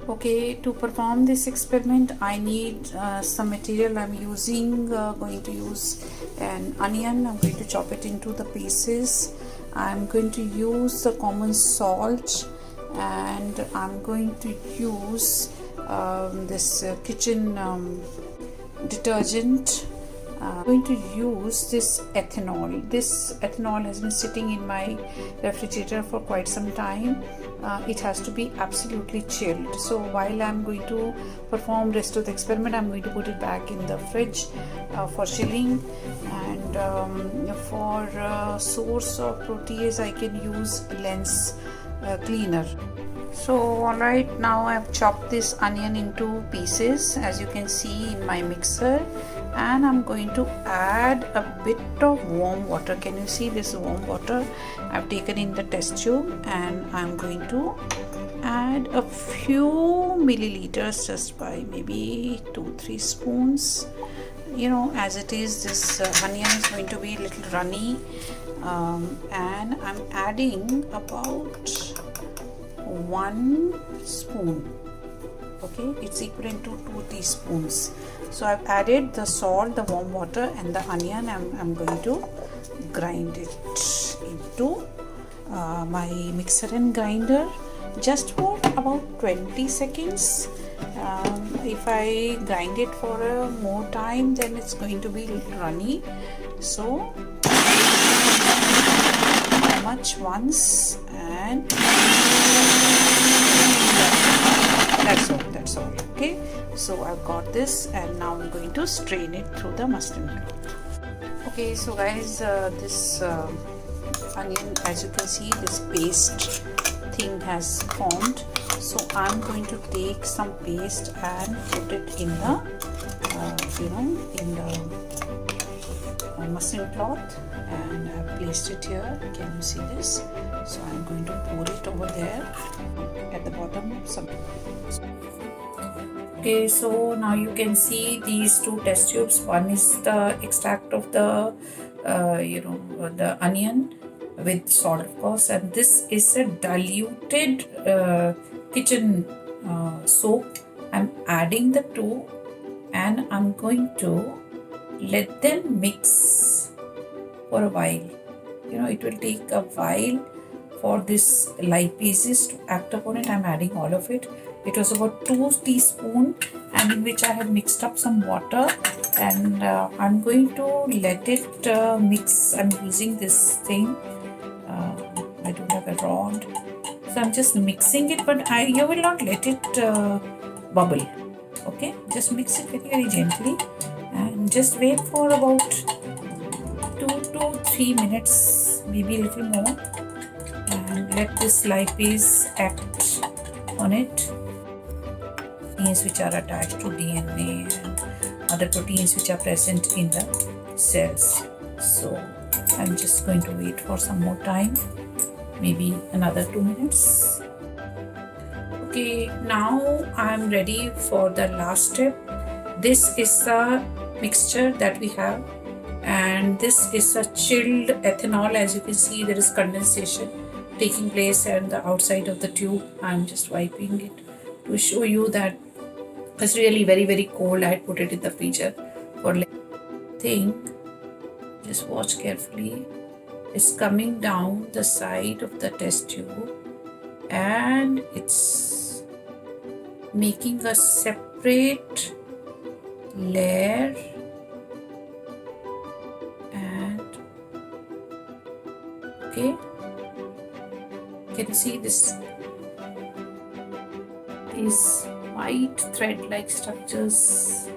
Okay, to perform this experiment I need some material. I'm using going to use an onion. I'm going to chop it into the pieces. I'm going to use the common salt, and I'm going to use this kitchen detergent. I'm going to use this ethanol. This ethanol has been sitting in my refrigerator for quite some time. It has to be absolutely chilled. So while I'm going to perform rest of the experiment, I'm going to put it back in the fridge for chilling. And for source of protease, I can use lens cleaner. So alright, now I've chopped this onion into pieces, as you can see in my mixer, and I'm going to add a bit of warm water. Can you see this warm water I've taken in the test tube? And I'm going to add a few milliliters, just by maybe 2-3 spoons. You know, as it is, this onion is going to be a little runny, and I'm adding about 1 spoon. Okay, it's equivalent to 2 teaspoons. So I've added the salt, the warm water, and the onion. I'm going to grind it into my mixer and grinder just for about 20 seconds. If I grind it for more time, then it's going to be a little runny. So much once, and that's all. Okay, so I've got this, and now I'm going to strain it through the muslin cloth. Okay, so guys, this onion, as you can see, this paste thing has formed. So I'm going to take some paste and put it in the in the muslin cloth, and I've placed it here. Can you see this? So I'm going to pour it over there at the bottom. Okay, so now you can see these 2 test tubes. One is the extract of the the onion with salt, of course, and this is a diluted kitchen soap. I'm adding the 2, and I'm going to let them mix for a while. You know, it will take a while for this lipases to act upon it. I'm adding all of it. It was about 2 teaspoons, and in which I have mixed up some water, and I'm going to let it mix. I'm using this thing. I don't have a rod, so I'm just mixing it, but you will not let it bubble. Okay, just mix it very gently, and just wait for about 2 to 3 minutes, maybe a little more, and let this lipase act on it. Proteins which are attached to DNA and other proteins which are present in the cells. So I'm just going to wait for some more time, maybe another 2 minutes. Okay, now I'm ready for the last step. This is the mixture that we have, and this is a chilled ethanol. As you can see, there is condensation taking place at the outside of the tube. I'm just wiping it to show you that it's really very cold. I put it in the freezer for thing. Just watch carefully. It's coming down the side of the test tube, and it's making a separate layer, and okay, can you see this? These white thread-like structures,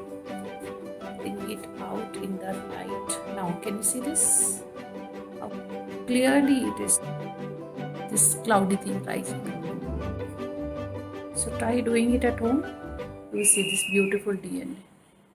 bring it out in the light. Now can you see this? How clearly it is this cloudy thing rising. So try doing it at home. You will see this beautiful DNA.